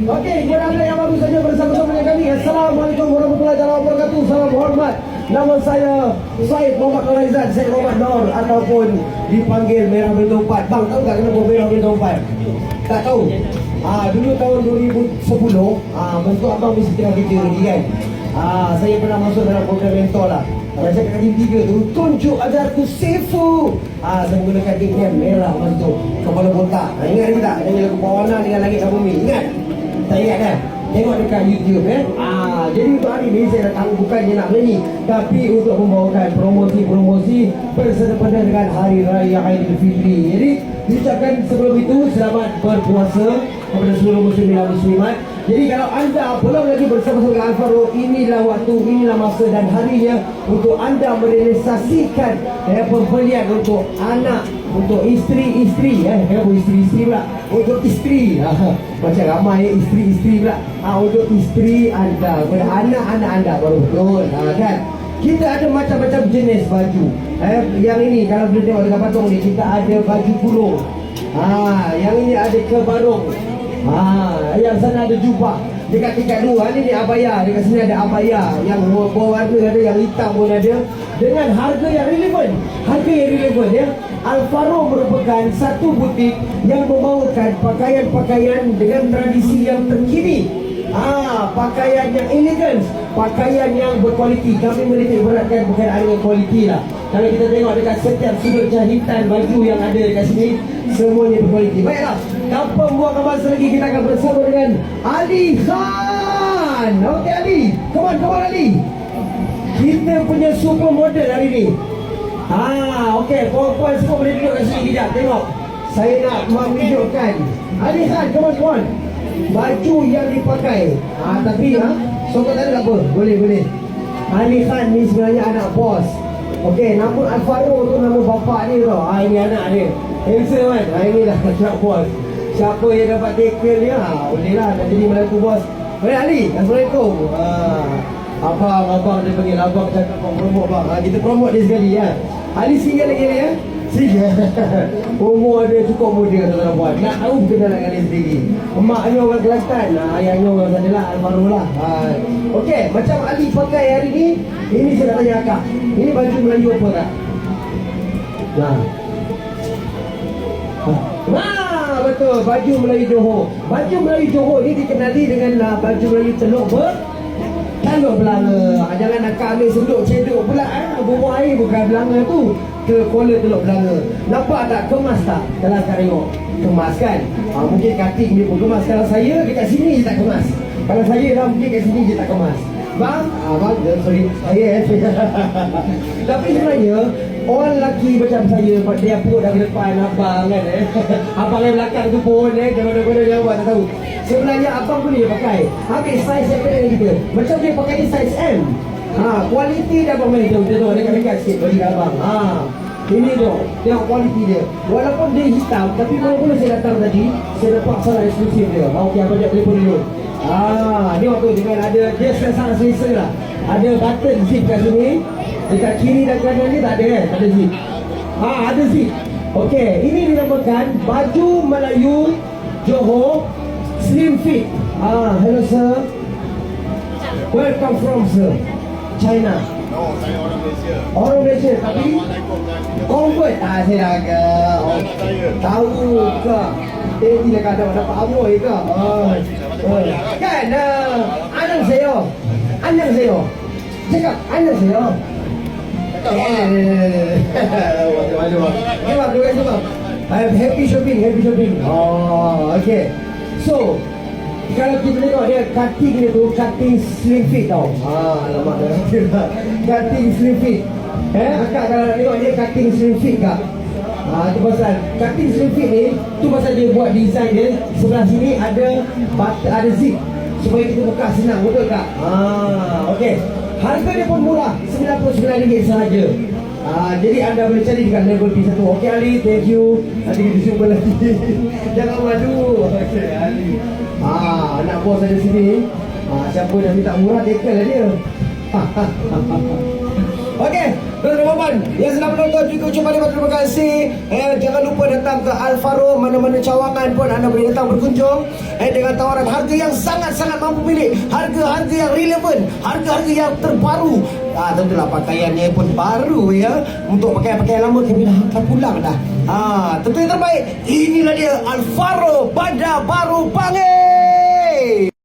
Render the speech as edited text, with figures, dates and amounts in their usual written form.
Okey, kepada anda yang baru saja bersama-sama dengan kami, Assalamualaikum warahmatullahi wabarakatuh. Salam hormat. Nama saya Syed Muhammad Raizat, Syed Muhammad Nur ataupun dipanggil Merah Bintang 4. Bang, tahu tak kenapa Merah Bintang 4? Tak tahu. Dulu tahun 2010, bentuk abang mesti tengah kerja lagi kan. Saya pernah masuk dalam program mentor lah. Pada saya kat TV3 tu, tunjuk ajarku Sifu. Saya menggunakan nickname Merah masa tu, kepala botak. Ingat lagi tak? Nyanyi lagu Perwarna dengan Langit dan Bumi. Ingat? Tak ingat kan? Tengok dekat YouTube jadi untuk hari ni saya datang bukannya nak menyanyi, tapi untuk membawakan promosi-promosi bersempena dengan Hari Raya Aidilfitri. Jadi diucapkan sebelum itu selamat berpuasa kepada seluruh muslimin dan muslimat. Jadi kalau anda belum lagi bersama-sama dengan Al-Faruq, inilah waktu, inilah masa dan harinya untuk anda merealisasikan pembelian untuk anak, untuk isteri-isteri, isteri-isteri pula, untuk isteri, macam ramai isteri-isteri pula, untuk isteri anda, kepada anak-anak anda baru betul, kan? Kita ada macam-macam jenis baju. Yang ini kalau boleh tengok dekat patung ni, kita ada baju kurung. Yang ini ada kebarung. Yang sana ada jubah. Dekat tingkat 2 ni abaya. Dekat sini ada abaya. Yang berwarna ada, yang hitam pun ada. Dengan harga yang relevan. Harga yang relevan ya. Al-Faruq merupakan satu butik yang membawakan pakaian-pakaian dengan tradisi yang terkini. Pakaian yang elegan, pakaian yang berkualiti. Kami menitik beratkan berkenaan dengan kualiti lah. Kalau kita tengok dekat setiap sudut jahitan baju yang ada dekat sini, semuanya berkualiti. Baiklah, tanpa membuang masa lagi, kita akan bersama dengan Ali Khan. Okey Ali, come on Ali. Kita punya super model hari ni. Okey, puan-puan semua boleh duduk kat sini kejap. Tengok, saya nak menunjukkan Ali Khan, come on. Baju yang dipakai, tapi sokong tak ada apa, boleh. Ali Khan ni sebenarnya anak bos. Okey, nama Al-Faruq tu nama bapak dia tau. Ini anak dia, handsome kan. Ini lah anak bos. Siapa yang dapat tackle dia, boleh lah nak jadi menantu bos. Boleh Ali, Assalamualaikum. Abang dia panggil abang, cakap promote bang. Kita promote dia sekali ya. Ali singgah lagi ni ya. Umur dia cukup muda tuan-tuan puan. Nak tahu kenalan dengan dia sendiri. Emaknya orang Kelantan, ayahnya orang sana lah, Al-Faruq lah. Okey, macam Ali pakai hari ni, ini saya nak tanya akak, ini baju Melayu apa kak? Betul, baju Melayu Johor. Baju Melayu Johor ni dikenali dengan baju Melayu Teluk Belanga. Jangan nak ambil senduk cedok pula bubuh air bukan Belanga tu, ke Kuala Teluk Belanga. Nampak tak kemas tak? Kalau akak tengok kemas kan? Mungkin cutting dia pun kemas. Kalau saya dekat sini je tak kemas. Kalau saya dah mungkin kat sini je tak kemas. Bang, sorry, saya tapi sebenarnya orang lelaki macam saya, dia perut dah ke depan abang kan abang yang belakang tu pun kalau dia buat tak tahu. Sebenarnya abang pun dia pakai. Ambil saiz yang kena kita. Macam dia pakai ni saiz M. Kualiti dia abang main tu. Dia tu dekat-dekat sikit bagi abang. Ini tu, tengok kualiti dia. Walaupun dia hitam, tapi mula-mula saya datang tadi, saya dapat salah eksklusif dia. Okey, abang jap telefon dulu. Ni waktu dengan ada, dia sangat selesa lah. Ada button zip kat sini. Dekat kiri dan kanan ni tak ada kan? Tak ada zip. Ada zip. Okey, ini dinamakan baju Melayu Johor Slim Fit. Hello sir. Where come from sir? China. No, saya orang Malaysia. Orang Malaysia tapi convert. Saya agak tahu ke? Dia kadang dapat amoi ke? Kan? Anang saya. Cakap anang saya. Happy shopping. Okay. So kalau kita tengok dia cutting dia tu, cutting slim fit tau. Alamak dah. Cutting slim fit. Akak kalau nak tengok dia cutting slim fit kak. Tu pasal cutting slim fit ni, tu pasal dia buat design dia. Sebelah sini ada zip supaya kita buka senang, betul tak? Okey. Harga dia pun murah, RM99 sahaja. Jadi anda boleh cari dekat level P1. Okey Ali, thank you. Nanti kita jumpa lagi. Jangan malu. Okey Ali. Anak bos ada sini. Siapa dah minta murah, tackle lah dia. Okey, teman-teman yang sedang menonton juga ucapan terima kasih. Jangan lupa datang ke Alfaro, mana-mana cawangan pun anda boleh datang berkunjung dengan tawaran harga yang sangat-sangat mampu pilih, harga-harga yang relevan, harga-harga yang terbaru. Tentulah pakaiannya pun baru ya. Untuk pakaian-pakaian lama kami dah hantar pulang dah. Tentu yang terbaik. Inilah dia Alfaro Bandar Baru Panggil.